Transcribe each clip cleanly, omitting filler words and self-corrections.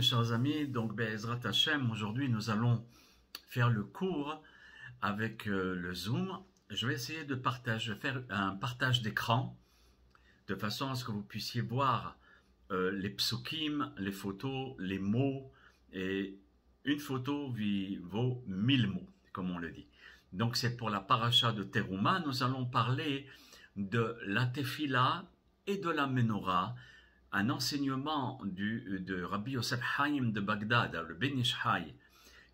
mes chers amis. Donc, Be'ezrat Hashem, aujourd'hui, nous allons faire le cours avec le Zoom. Je vais essayer de faire un partage d'écran de façon à ce que vous puissiez voir les psukim, les photos, les mots. Et une photo vaut 1000 mots, comme on le dit. Donc, c'est pour la paracha de Teruma. Nous allons parler de la tefila et de la menorah, un enseignement de Rabbi Yosef Haim de Bagdad, le Ben Ish Hai,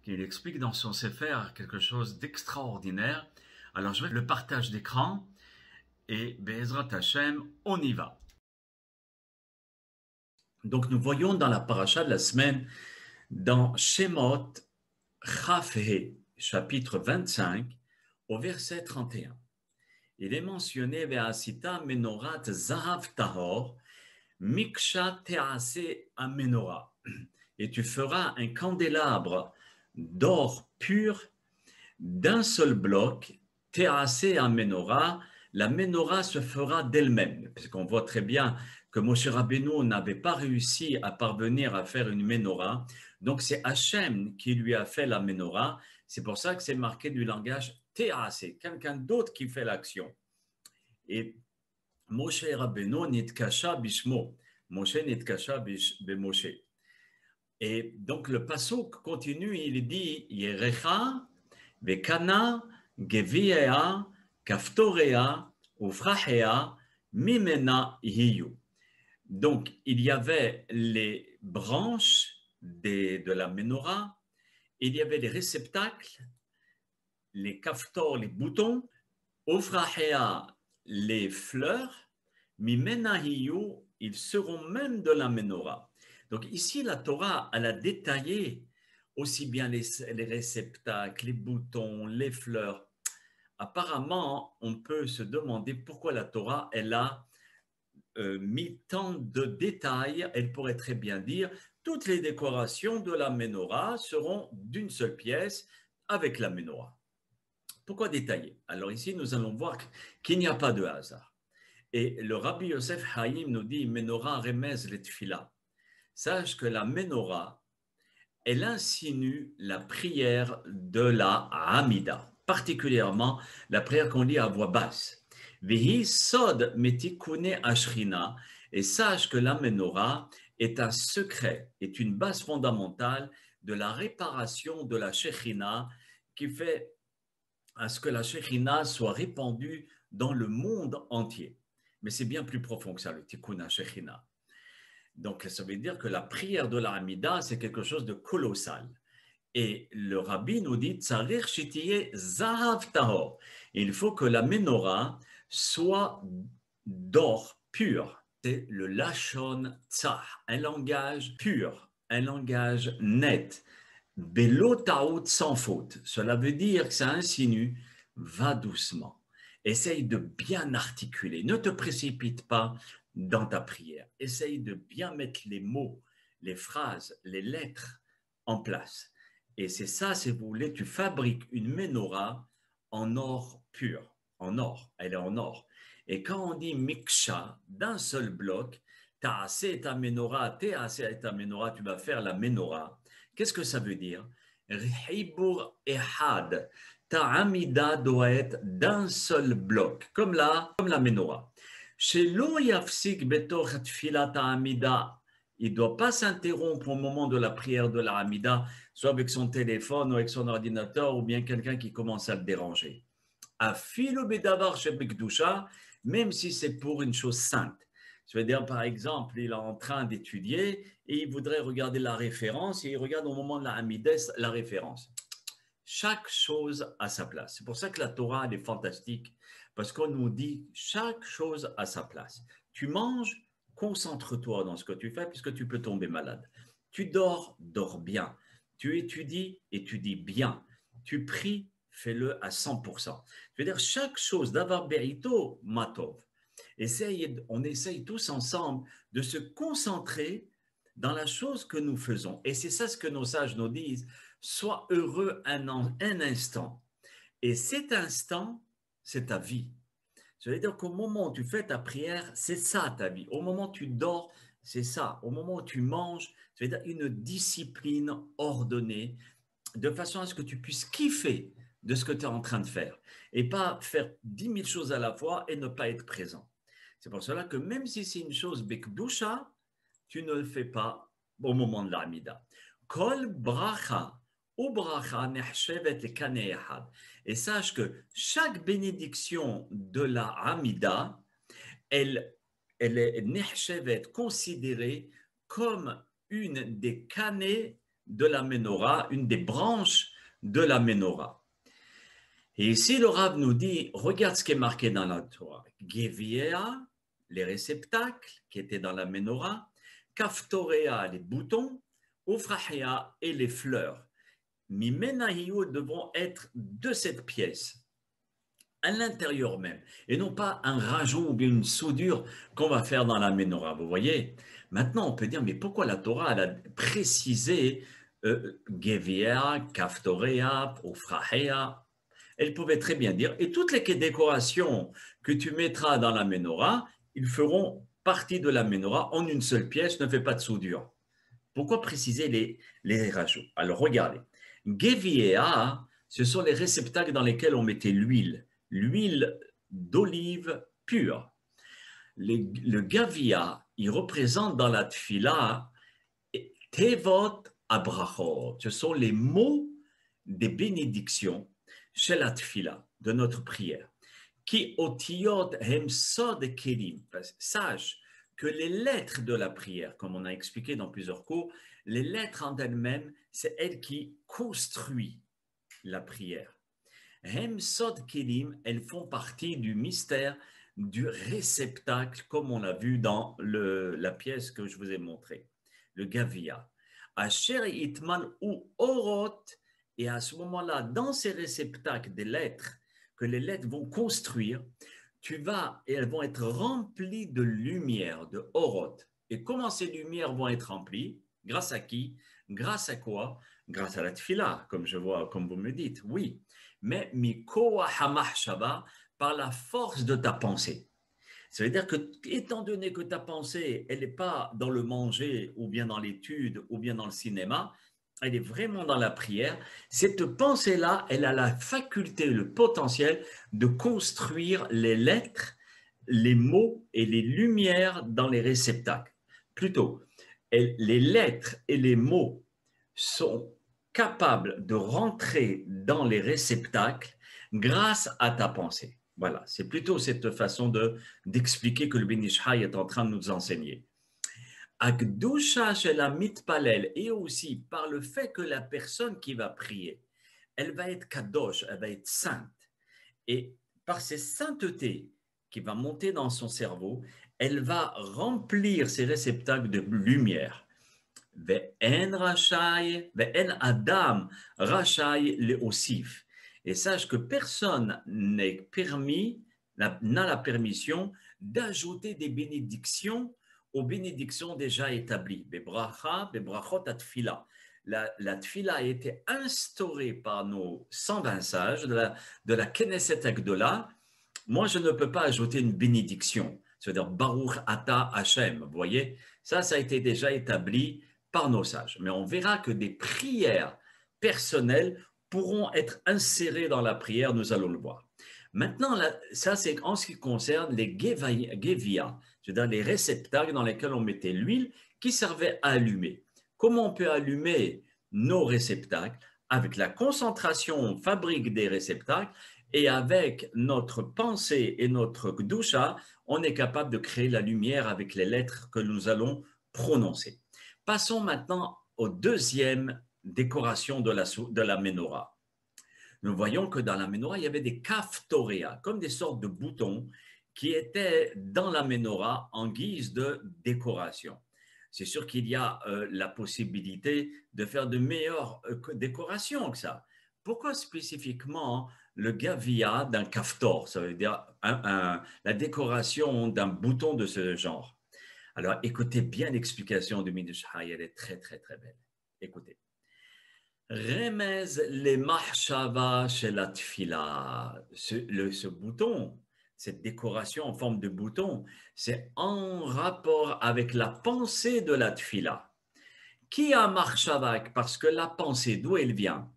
qui explique dans son Sefer quelque chose d'extraordinaire. Alors je vais le partage d'écran et Be'ezrat Hashem, on y va. Donc nous voyons dans la paracha de la semaine, dans Shemot Chaf He, chapitre 25, au verset 31. Il est mentionné Ve'asita menorat zahav tahor, Miksha te'ase amenora, et tu feras un candélabre d'or pur d'un seul bloc, te'ase amenora, la menorah se fera d'elle-même, parce qu'on voit très bien que Moshe Rabbeinu n'avait pas réussi à parvenir à faire une menorah, donc c'est Hachem qui lui a fait la menorah, c'est pour ça que c'est marqué du langage te'ase, quelqu'un d'autre qui fait l'action. Et Moshe Rabbeinu nitkasha bishmo. Moshe nitkasha b'Moshe. Et donc le pasuk continue, il dit Yerecha, Bekana, Geviea, Kaftorea, Ufrahea, Mimena hiyu. Donc il y avait les branches de la menorah, il y avait les réceptacles, les kaftor, les boutons, Ufrahea, les fleurs, Mimena hiyu, ils seront même de la menorah. Donc ici, la Torah, elle a détaillé aussi bien les réceptacles, les boutons, les fleurs. Apparemment, on peut se demander pourquoi la Torah, elle a mis tant de détails. Elle pourrait très bien dire, toutes les décorations de la menorah seront d'une seule pièce avec la menorah. Pourquoi détailler? Alors ici, nous allons voir qu'il n'y a pas de hasard. Et le Rabbi Yosef Haim nous dit, menorah remez les tefila. Sache que la menorah, elle insinue la prière de la Hamida, particulièrement la prière qu'on lit à voix basse. Vehi sod metikune ashrina, et sache que la menorah est un secret, est une base fondamentale de la réparation de la Shekhinah qui fait à ce que la Shekhinah soit répandue dans le monde entier. Mais c'est bien plus profond que ça, le Tikkun Shekhinah. Donc, ça veut dire que la prière de la Hamida, c'est quelque chose de colossal. Et le rabbi nous dit, Tsarir shitiye zahav tahor. Il faut que la menorah soit d'or pur. C'est le lashon tzah, un langage pur, un langage net. Belo taout, sans faute. Cela veut dire que ça insinue, va doucement. Essaye de bien articuler. Ne te précipite pas dans ta prière. Essaye de bien mettre les mots, les phrases, les lettres en place. Et c'est ça, si vous voulez, tu fabriques une menorah en or pur, en or, elle est en or. Et quand on dit miksha, d'un seul bloc, ta'ase et ta menorah, ta'ase et ta menorah, tu vas faire la menorah. Qu'est-ce que ça veut dire? Rihibur ehad, ta hamida doit être d'un seul bloc, comme la menorah. Chez l'oyafsik betoch tfilat hamida, il ne doit pas s'interrompre au moment de la prière de la Hamida, soit avec son téléphone ou avec son ordinateur, ou bien quelqu'un qui commence à le déranger. Afilo bedavar shebekdusha, même si c'est pour une chose sainte. Je veux dire, par exemple, il est en train d'étudier et il voudrait regarder la référence et il regarde au moment de la Hamida la référence. Chaque chose à sa place. C'est pour ça que la Torah, elle est fantastique, parce qu'on nous dit chaque chose à sa place. Tu manges, concentre-toi dans ce que tu fais, puisque tu peux tomber malade. Tu dors, dors bien. Tu étudies, étudie bien. Tu pries, fais-le à 100%. Je veux dire, chaque chose, d'avoir berito, matov. On essaye tous ensemble de se concentrer dans la chose que nous faisons. Et c'est ça ce que nos sages nous disent. Sois heureux un instant. Et cet instant, c'est ta vie. Ça veut dire qu'au moment où tu fais ta prière, c'est ça ta vie. Au moment où tu dors, c'est ça. Au moment où tu manges, c'est-à-dire une discipline ordonnée, de façon à ce que tu puisses kiffer de ce que tu es en train de faire et pas faire 10 000 choses à la fois et ne pas être présent. C'est pour cela que même si c'est une chose bekdusha, tu ne le fais pas au moment de l'Amida. Kol bracha ou bracha nehshevet lekane echad. Et sache que chaque bénédiction de la Amida, elle, elle est nehshevet, considérée comme une des canets de la menorah, une des branches de la menorah. Et ici, le Rav nous dit, regarde ce qui est marqué dans la Torah. Geviea, les réceptacles qui étaient dans la menorah, Kaftorea, les boutons, Ufrahia et les fleurs. Mimenahiou devront être de cette pièce, à l'intérieur même, et non pas un rajout ou bien une soudure qu'on va faire dans la menorah. Vous voyez? Maintenant, on peut dire, mais pourquoi la Torah elle a précisé Geviea, Kaftorea, Ufrahia? Elle pouvait très bien dire, et toutes les décorations que tu mettras dans la menorah, ils feront partie de la menorah en une seule pièce, ne fais pas de soudure. Pourquoi préciser les rajouts? Alors regardez, Geviea, ce sont les réceptacles dans lesquels on mettait l'huile d'olive pure. Le Gavia, il représente dans la tfila Tevot Abrachot, ce sont les mots des bénédictions chez la tfila, de notre prière. Qui otiyot hem sod kelim. Sache que les lettres de la prière, comme on a expliqué dans plusieurs cours, les lettres en elles-mêmes, c'est elles qui construisent la prière. Hem sod kelim, elles font partie du mystère du réceptacle, comme on l'a vu dans la pièce que je vous ai montrée, le Gavia. Asher itman ou orot, et à ce moment-là, dans ces réceptacles des lettres, que les lettres vont construire, et elles vont être remplies de lumière, de orot. Et comment ces lumières vont être remplies? Grâce à qui? Grâce à quoi? Grâce à la tfila, comme je vois, comme vous me dites, oui. Mais mikoa hamahshava, par la force de ta pensée. Ça veut dire que, étant donné que ta pensée, elle n'est pas dans le manger, ou bien dans l'étude, ou bien dans le cinéma, elle est vraiment dans la prière. Cette pensée-là, elle a la faculté, le potentiel de construire les lettres, les mots et les lumières dans les réceptacles. Plutôt, les lettres et les mots sont capables de rentrer dans les réceptacles grâce à ta pensée. Voilà, c'est plutôt cette façon d'expliquer que le Ben Ish Chai est en train de nous enseigner. Akdusha shel mitpalel, et aussi par le fait que la personne qui va prier, elle va être kadosh, elle va être sainte. Et par cette sainteté qui va monter dans son cerveau, elle va remplir ses réceptacles de lumière. Ve'en rachai, ve'en adam rachai leosif. Et sache que personne n'est permis, n'a la permission d'ajouter des bénédictions aux bénédictions déjà établies. Bebracha, bebrachot atfila. La tfila a été instaurée par nos 120 sages de la Knesset Agdola. Moi, je ne peux pas ajouter une bénédiction, c'est-à-dire Baruch Ata Hashem. Vous voyez, ça a été déjà établi par nos sages. Mais on verra que des prières personnelles pourront être insérées dans la prière, nous allons le voir. Maintenant, ça c'est en ce qui concerne les gevia, c'est-à-dire les réceptacles dans lesquels on mettait l'huile qui servait à allumer. Comment on peut allumer nos réceptacles? Avec la concentration, on fabrique des réceptacles et avec notre pensée et notre doucha, on est capable de créer la lumière avec les lettres que nous allons prononcer. Passons maintenant aux deuxième décoration de la menorah. Nous voyons que dans la menorah, il y avait des kaftorea, comme des sortes de boutons qui étaient dans la menorah en guise de décoration. C'est sûr qu'il y a la possibilité de faire de meilleures décorations que ça. Pourquoi spécifiquement le gavia d'un kaftor? Ça veut dire la décoration d'un bouton de ce genre. Alors, écoutez bien l'explication du Ben Ish Chai, elle est très, très, très belle. Écoutez. Remez les mahshava chez la tfila. Ce bouton, cette décoration en forme de bouton, c'est en rapport avec la pensée de la tfila. Qui a marchavak? Parce que la pensée, d'où elle vient?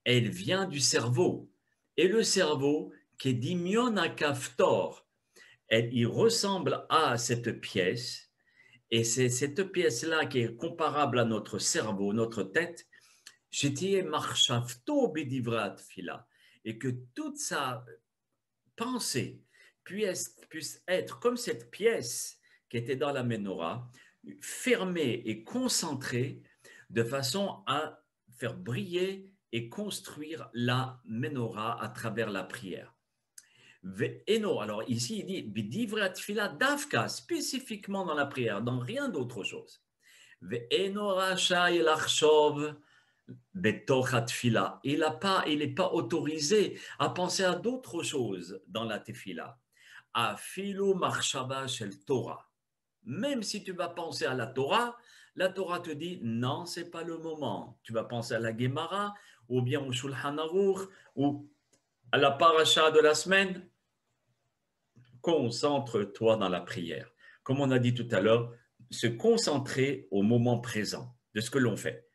Elle vient du cerveau. Et le cerveau, qui est d'imion à kaftor, il ressemble à cette pièce. Et c'est cette pièce-là qui est comparable à notre cerveau, notre tête. J'étais marchavto bedivrat fila. Et que toute sa pensée puisse être comme cette pièce qui était dans la menorah, fermée et concentrée de façon à faire briller et construire la menorah à travers la prière. Ve'eno, alors ici il dit bidivrat fila davka, spécifiquement dans la prière, dans rien d'autre chose. Ve'eno rachai lachshov betochat fila. Il n'est pas autorisé à penser à d'autres choses dans la tefila. Afilu marshava shel Torah. Même si tu vas penser à la Torah te dit non, c'est pas le moment. Tu vas penser à la Gemara ou bien au Shulchan Aruch ou à la paracha de la semaine. Concentre-toi dans la prière. Comme on a dit tout à l'heure, se concentrer au moment présent de ce que l'on fait.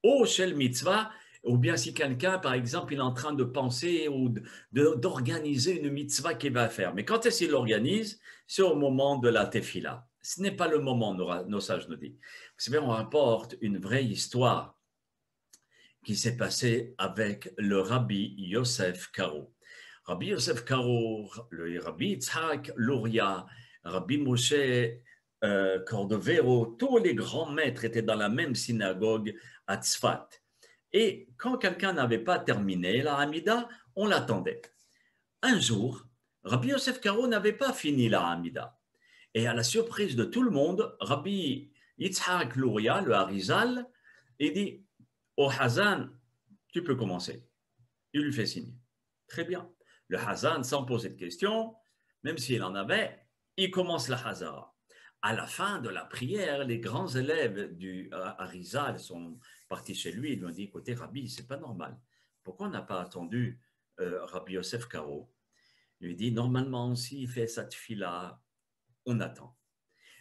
Au shel mitzvah, ou bien si quelqu'un, par exemple, il est en train de penser ou d'organiser une mitzvah qu'il va faire. Mais quand est-ce qu'il l'organise? C'est au moment de la tefila. Ce n'est pas le moment, nos sages nous disent. Vous savez, on rapporte une vraie histoire qui s'est passée avec le rabbi Yosef Karo. Rabbi Yosef Karo, le rabbi Yitzhak Luria, rabbi Moshe Cordovero, tous les grands maîtres étaient dans la même synagogue à Tzfat. Et quand quelqu'un n'avait pas terminé la Hamida, on l'attendait. Un jour, Rabbi Yosef Karo n'avait pas fini la Hamida. Et à la surprise de tout le monde, Rabbi Yitzhak Luria, le Harizal, il dit au Hazan, tu peux commencer. Il lui fait signe. Très bien. Le Hazan, sans poser de questions, même s'il en avait, il commence la Hazara. À la fin de la prière, les grands élèves du Harizal sont partis chez lui. Ils lui ont dit, écoutez, Rabbi, c'est pas normal. Pourquoi on n'a pas attendu Rabbi Yosef Karo? Il lui dit, normalement, s'il fait cette fila, on attend.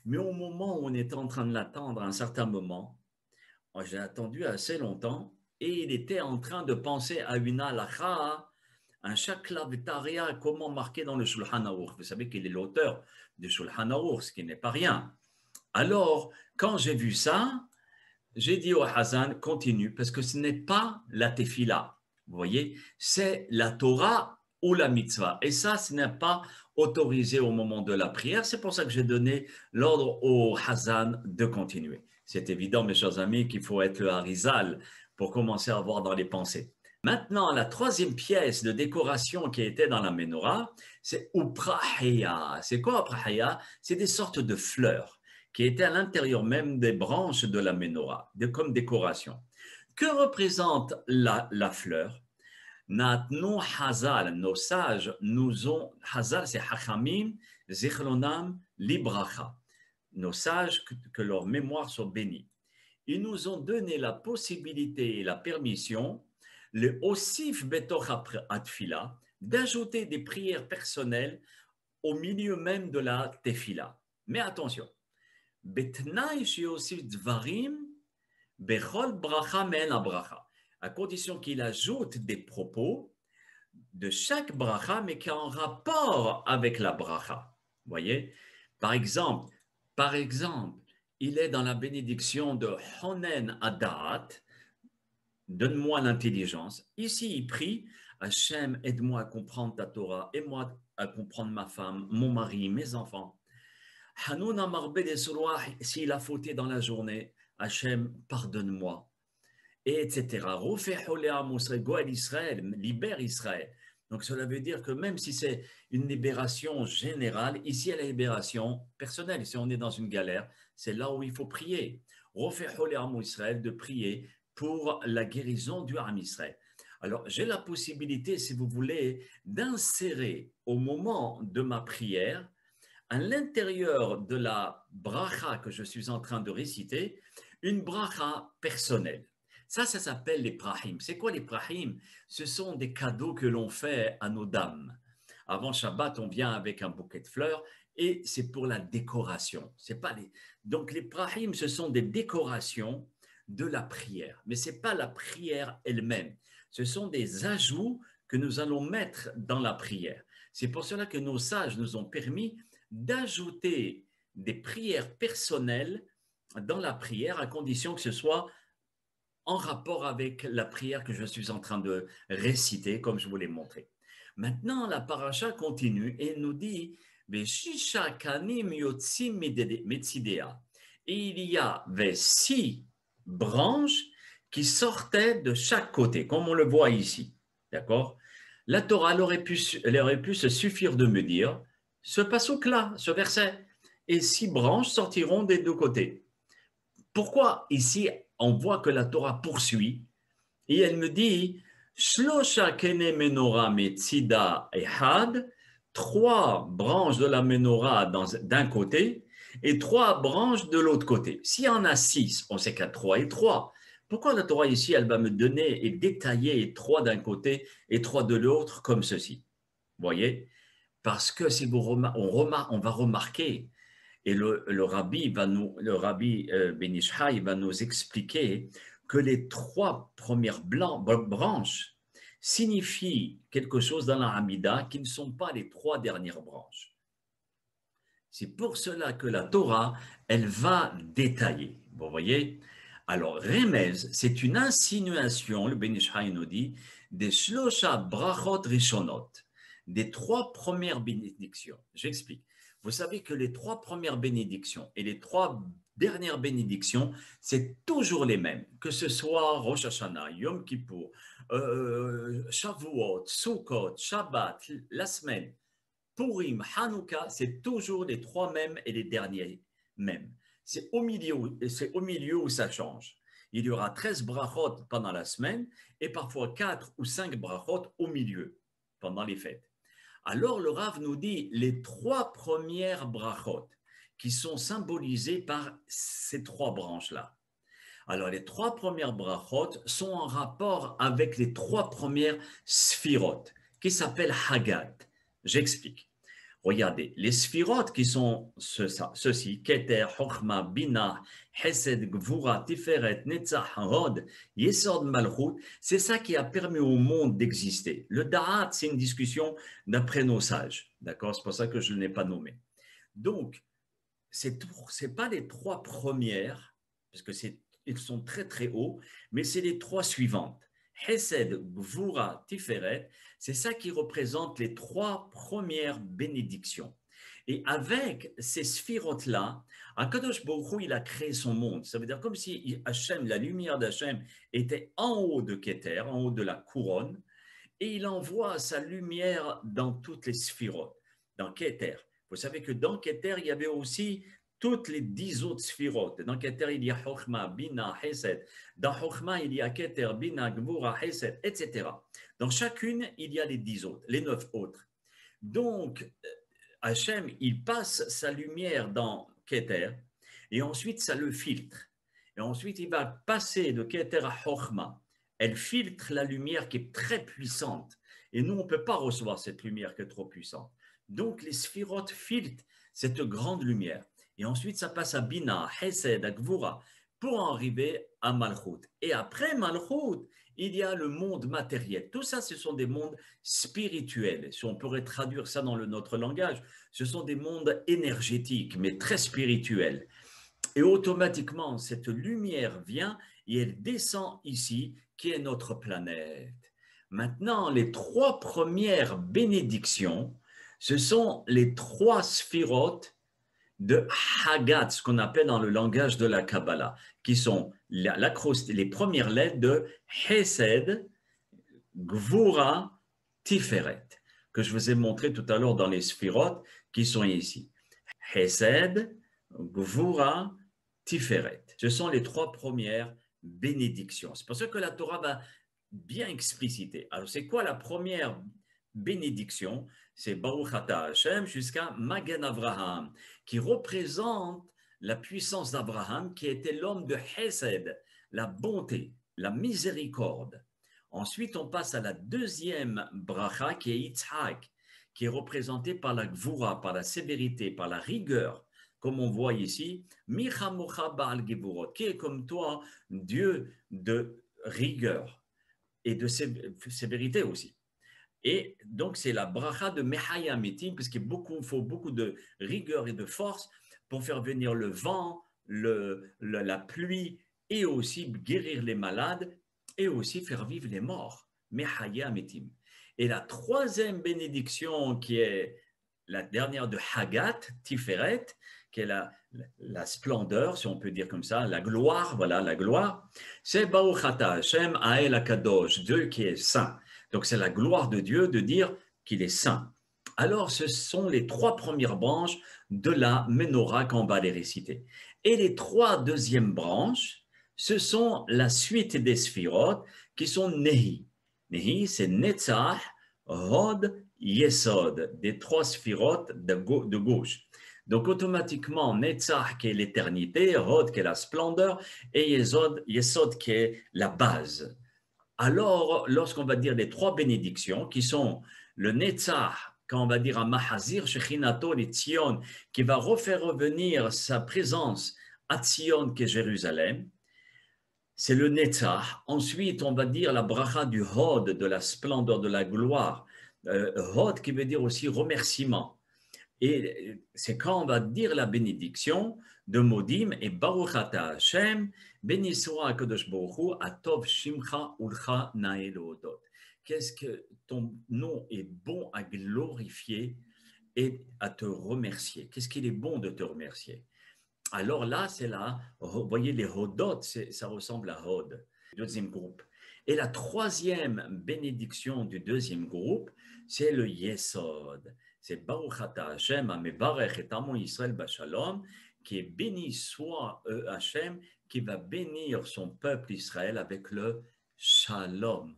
Mais au moment où on était en train de l'attendre, à un certain moment, j'ai attendu assez longtemps et il était en train de penser à une halakha, un shakla v'taria, comment marquer dans le Shulchan Aruch. Vous savez qu'il est l'auteur du Shulchan Aruch, ce qui n'est pas rien. Alors, quand j'ai vu ça, j'ai dit au Hazan, continue, parce que ce n'est pas la tefila. Vous voyez, c'est la Torah ou la mitzvah. Et ça, ce n'est pas autorisé au moment de la prière. C'est pour ça que j'ai donné l'ordre au Hazan de continuer. C'est évident, mes chers amis, qu'il faut être le Harizal pour commencer à voir dans les pensées. Maintenant, la troisième pièce de décoration qui était dans la menorah, c'est Uprahia. C'est quoi Uprahia? C'est des sortes de fleurs qui étaient à l'intérieur même des branches de la menorah, comme décoration. Que représente la fleur? Natnu Hazal, nos sages nous ont, Hazal c'est Hachamim, Zichronam, Libracha. Nos sages, que leur mémoire soit bénie. Ils nous ont donné la possibilité et la permission, le Osif Betoch Atfila, d'ajouter des prières personnelles au milieu même de la Tefila. Mais attention, Betnaï Shiosif Dvarim, Bechol Bracha Men Abracha, à condition qu'il ajoute des propos de chaque bracha, mais qui est en rapport avec la bracha. Vous voyez? Par exemple, il est dans la bénédiction de Honen Adat, donne-moi l'intelligence. Ici, il prie, Hachem, aide-moi à comprendre ta Torah, aide-moi à comprendre ma femme, mon mari, mes enfants. Hanoun Amarbe des Soulois, s'il a fauté dans la journée, Hachem, pardonne-moi. Et etc. Goël Israël, libère Israël. Donc cela veut dire que même si c'est une libération générale, ici il y a la libération personnelle. Si on est dans une galère, c'est là où il faut prier. Israël, de prier pour la guérison du Ham Israël. Alors j'ai la possibilité, si vous voulez, d'insérer au moment de ma prière, à l'intérieur de la bracha que je suis en train de réciter, une bracha personnelle. Ça s'appelle les prahim. C'est quoi les prahim? Ce sont des cadeaux que l'on fait à nos dames. Avant Shabbat, on vient avec un bouquet de fleurs et c'est pour la décoration. C'est pas les... Donc les prahim, ce sont des décorations de la prière, mais ce n'est pas la prière elle-même. Ce sont des ajouts que nous allons mettre dans la prière. C'est pour cela que nos sages nous ont permis d'ajouter des prières personnelles dans la prière à condition que ce soit en rapport avec la prière que je suis en train de réciter, comme je vous l'ai montré. Maintenant, la paracha continue et nous dit Shisha kanim yotzim metzidea. Et il y avait 6 branches qui sortaient de chaque côté, comme on le voit ici. D'accord? La Torah elle aurait pu se suffire de me dire ce passouk-là, ce verset, et 6 branches sortiront des 2 côtés. Pourquoi ici on voit que la Torah poursuit et elle me dit Shlosha kene menorah metzida ehad, 3 branches de la menorah d'un côté et 3 branches de l'autre côté. S'il y en a 6, on sait qu'il y a 3 et 3. Pourquoi la Torah ici, elle va me donner et détailler 3 d'un côté et 3 de l'autre comme ceci? Vous voyez? Parce que si on va remarquer, et le rabbi Ben Ishai va nous expliquer que les 3 premières branches signifient quelque chose dans la Hamida qui ne sont pas les 3 dernières branches. C'est pour cela que la Torah, elle va détailler. Vous voyez? Alors, Remez, c'est une insinuation, le Ben Ishai nous dit, des Shlosha Brachot Rishonot, des 3 premières bénédictions. J'explique. Vous savez que les 3 premières bénédictions et les 3 dernières bénédictions, c'est toujours les mêmes, que ce soit Rosh Hashanah, Yom Kippour, Shavuot, Sukkot, Shabbat, la semaine, Purim, Hanouka, c'est toujours les 3 mêmes et les derniers mêmes. C'est au milieu où ça change. Il y aura 13 brachot pendant la semaine et parfois 4 ou 5 brachot au milieu pendant les fêtes. Alors le Rav nous dit les 3 premières brachot qui sont symbolisées par ces 3 branches-là. Alors les 3 premières brachot sont en rapport avec les 3 premières sphirot qui s'appellent Hagat. J'explique. Regardez, les sphirotes qui sont ceux-ci, Keter, Chochma, Bina, Hesed, Gvura, Tiferet, Netzach, Hod, Yesod, Malchut, c'est ça qui a permis au monde d'exister. Le Da'at, c'est une discussion d'après nos sages, d'accord? C'est pour ça que je ne l'ai pas nommé. Donc, ce n'est pas les 3 premières, parce qu'ils sont très très hauts, mais c'est les 3 suivantes. Hesed, Gvura, Tiferet, c'est ça qui représente les 3 premières bénédictions. Et avec ces sphirotes-là, Akadosh Baruch Hu, il a créé son monde. Ça veut dire comme si Hachem, la lumière d'Hachem, était en haut de Keter, en haut de la couronne, et il envoie sa lumière dans toutes les sphirotes, dans Keter. Vous savez que dans Keter, il y avait aussi toutes les 10 autres sphirotes. Dans Keter, il y a Chochma, Bina, Hesed. Dans Chochma, il y a Keter, Bina, Gvura, Hesed, etc. Dans chacune, il y a les 10 autres, les 9 autres. Donc, Hachem, il passe sa lumière dans Keter et ensuite, ça le filtre. Et ensuite, il va passer de Keter à Chochma. Elle filtre la lumière qui est très puissante. Et nous, on ne peut pas recevoir cette lumière qui est trop puissante. Donc, les sphirotes filtrent cette grande lumière. Et ensuite, ça passe à Bina, Hesed, à Gvura, pour en arriver à Malchut. Et après Malchut, il y a le monde matériel. Tout ça, ce sont des mondes spirituels. Si on pourrait traduire ça dans notre langage, ce sont des mondes énergétiques, mais très spirituels. Et automatiquement, cette lumière vient et elle descend ici, qui est notre planète. Maintenant, les 3 premières bénédictions, ce sont les 3 sphirotes de Hagat, ce qu'on appelle dans le langage de la Kabbalah, qui sont les premières lettres de Hesed, Gvura, Tiferet, que je vous ai montré tout à l'heure dans les sphirotes qui sont ici. Hesed, Gvura, Tiferet. Ce sont les 3 premières bénédictions. C'est pour ça que la Torah va bien expliciter. Alors, c'est quoi la première bénédiction? C'est Baruch Ata Hashem jusqu'à Magen Avraham, qui représente la puissance d'Abraham, qui était l'homme de Hesed, la bonté, la miséricorde. Ensuite, on passe à la deuxième bracha, qui est Yitzhak, qui est représenté par la gvura, par la sévérité, par la rigueur, comme on voit ici, Michamocha Baal Gevurot, qui est comme toi, Dieu de rigueur et de sévérité aussi. Et donc, c'est la bracha de Mehaya Mitim, parce qu'il faut beaucoup de rigueur et de force pour faire venir le vent, la pluie, et aussi guérir les malades, et aussi faire vivre les morts. Mehaya Mitim. Et la troisième bénédiction, qui est la dernière de Hagat, Tiferet, qui est la splendeur, si on peut dire comme ça, la gloire, voilà, la gloire, c'est Baruch Ata Hashem Hael Akadosh, Dieu qui est saint. Donc, c'est la gloire de Dieu de dire qu'il est saint. Alors, ce sont les trois premières branches de la menorah qu'on va les réciter. Et les trois deuxièmes branches, ce sont la suite des sphirotes qui sont Nehi. Nehi, c'est Netzach, Hod, Yesod, des trois sphirotes de gauche. Donc, automatiquement, Netzach qui est l'éternité, Hod qui est la splendeur, et Yesod qui est la base. Alors, lorsqu'on va dire les trois bénédictions, qui sont le Netzach, quand on va dire à Mahazir, Shechinato, les Tzion, qui va refaire revenir sa présence à Tzion, qui est Jérusalem, c'est le Netzach. Ensuite, on va dire la bracha du Hod, de la splendeur, de la gloire. Hod qui veut dire aussi remerciement. Et c'est quand on va dire la bénédiction de Modim et Baruch Ata Hashem, béni soit Akadosh Baruch Hu, Atov Shimcha Ulcha Nael Odot. Qu'est-ce que ton nom est bon à glorifier et à te remercier? Qu'est-ce qu'il est bon de te remercier? Alors là, c'est là, vous voyez les Hodot, ça ressemble à Hod, deuxième groupe. Et la troisième bénédiction du deuxième groupe, c'est le Yesod. C'est Baruch Ata Hashem, Amevarech et Amo Yisrael Bashalom, qui est béni soit Hashem, qui va bénir son peuple Israël avec le Shalom.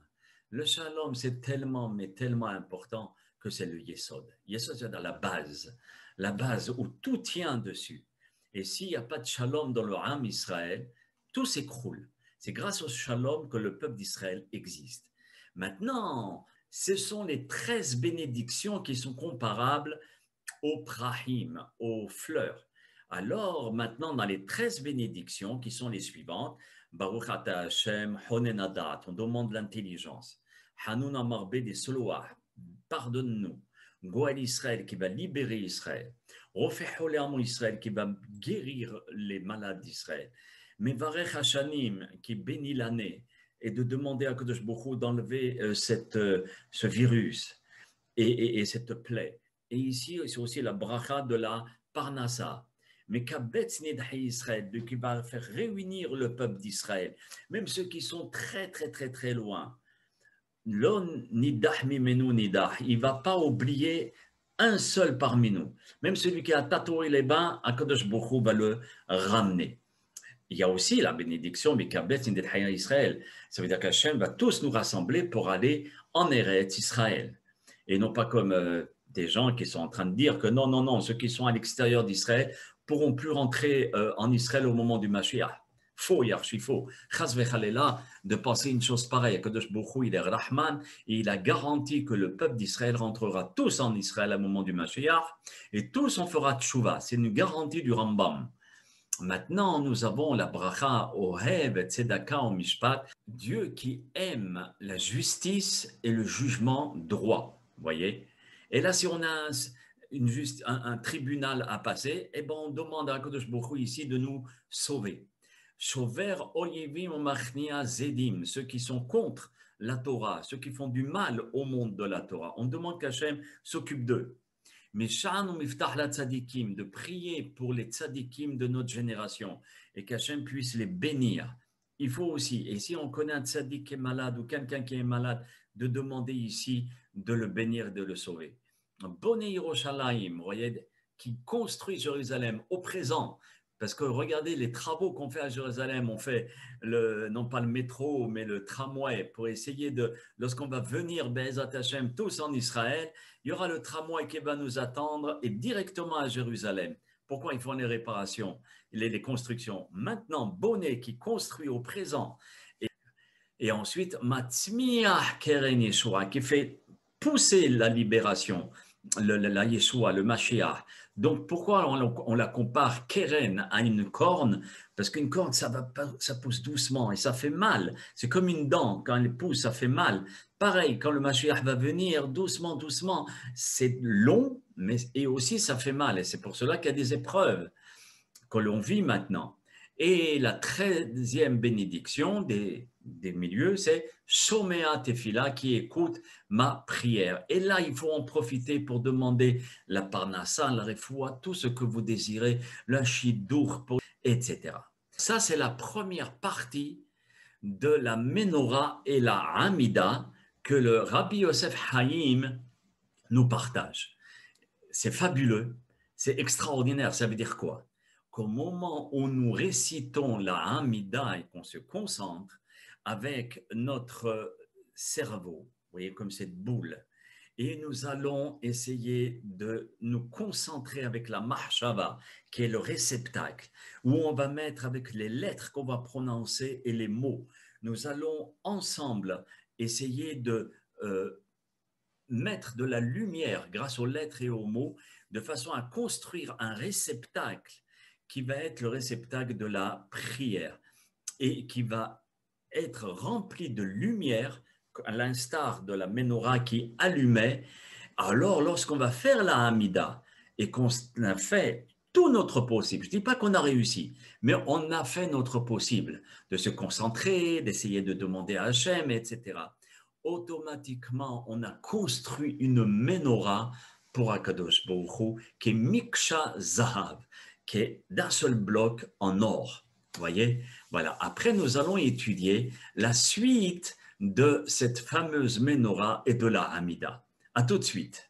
Le Shalom, c'est tellement, mais tellement important que c'est le Yesod. Yesod, c'est dans la base où tout tient dessus. Et s'il n'y a pas de Shalom dans le Ham Israël, tout s'écroule. C'est grâce au Shalom que le peuple d'Israël existe. Maintenant, ce sont les 13 bénédictions qui sont comparables aux prahim, aux fleurs. Alors, maintenant, dans les 13 bénédictions qui sont les suivantes, Baruch Ata Hashem, Honen Adat, on demande l'intelligence. Hanun Amarbe des Soloah, pardonne-nous. Goël Israël qui va libérer Israël. Rofeh Le'amo Israël qui va guérir les malades d'Israël. Mevarech Hashanim qui bénit l'année et de demander à Kadosh Baruch Hu d'enlever ce virus et cette plaie. Et ici, c'est aussi la bracha de la Parnassa. Mais Kabetz Nidhi Israël, qui va faire réunir le peuple d'Israël, même ceux qui sont très, très, très, très loin. L'on nidah mimenu nidah, il ne va pas oublier un seul parmi nous. Même celui qui a tatoué les bains, Akadosh Baruch Hu va le ramener. Il y a aussi la bénédiction Mikabet Nidhi Israël. Ça veut dire qu'Hachem va tous nous rassembler pour aller en Eretz Israël. Et non pas comme des gens qui sont en train de dire que non, ceux qui sont à l'extérieur d'Israël pourront plus rentrer en Israël au moment du Mashiach. Faux, archi faux. Chas v'chalela de penser une chose pareille. Kadosh Baruch Hu, il est Rahman et il a garanti que le peuple d'Israël rentrera tous en Israël au moment du Mashiach et tous on fera tchouva. C'est une garantie du Rambam. Maintenant, nous avons la bracha Ohev et Tzedaka au Mishpat, Dieu qui aime la justice et le jugement droit. Vous voyez? Et là, si on a un tribunal à passer, eh ben, on demande à Kadosh Baruch Hu ici de nous sauver. Shover Oyevim Machnia Zedim, ceux qui sont contre la Torah, ceux qui font du mal au monde de la Torah. On demande qu'Hachem s'occupe d'eux. Mais Sha'an Miftah la Tzadikim, de prier pour les Tzadikim de notre génération et qu'Hachem puisse les bénir. Il faut aussi, et si on connaît un Tzadik qui est malade ou quelqu'un qui est malade, de demander ici de le bénir et de le sauver. Bonne Yerushalayim, voyez, qui construit Jérusalem au présent. Parce que regardez les travaux qu'on fait à Jérusalem, on fait non pas le métro, mais le tramway pour essayer de, lorsqu'on va venir Be'ezat Hashem tous en Israël, il y aura le tramway qui va nous attendre et directement à Jérusalem. Pourquoi ils font les réparations, les constructions? Maintenant, Bonnet qui construit au présent. Et ensuite, Matzmiah Keren Yeshua qui fait pousser la libération la Yeshua, le Mashiach. Donc, pourquoi on la compare Keren à une corne? Parce qu'une corne, ça pousse doucement et ça fait mal. C'est comme une dent, quand elle pousse, ça fait mal. Pareil, quand le Mashiach va venir, doucement, doucement, c'est long, mais et aussi ça fait mal. Et c'est pour cela qu'il y a des épreuves que l'on vit maintenant. Et la 13e bénédiction des milieux, c'est Shomea Tefila, qui écoute ma prière. Et là, il faut en profiter pour demander la parnassa, la refoua, tout ce que vous désirez, le shidour, etc. Ça, c'est la première partie de la menorah et la amida que le Rabbi Yosef Haïm nous partage. C'est fabuleux, c'est extraordinaire. Ça veut dire quoi? Qu'au moment où nous récitons la Hamida et qu'on se concentre avec notre cerveau, vous voyez, comme cette boule, et nous allons essayer de nous concentrer avec la mahshava, qui est le réceptacle, où on va mettre avec les lettres qu'on va prononcer et les mots. Nous allons ensemble essayer de mettre de la lumière grâce aux lettres et aux mots, de façon à construire un réceptacle qui va être le réceptacle de la prière et qui va être rempli de lumière, à l'instar de la menorah qui allumait. Alors, lorsqu'on va faire la Hamida et qu'on a fait tout notre possible, je ne dis pas qu'on a réussi, mais on a fait notre possible de se concentrer, d'essayer de demander à Hachem, etc. Automatiquement, on a construit une menorah pour Akadosh Baruch Hu, qui est Miksha Zahav, qui est d'un seul bloc en or. Vous voyez? Voilà. Après, nous allons étudier la suite de cette fameuse menorah et de la Hamida. À tout de suite.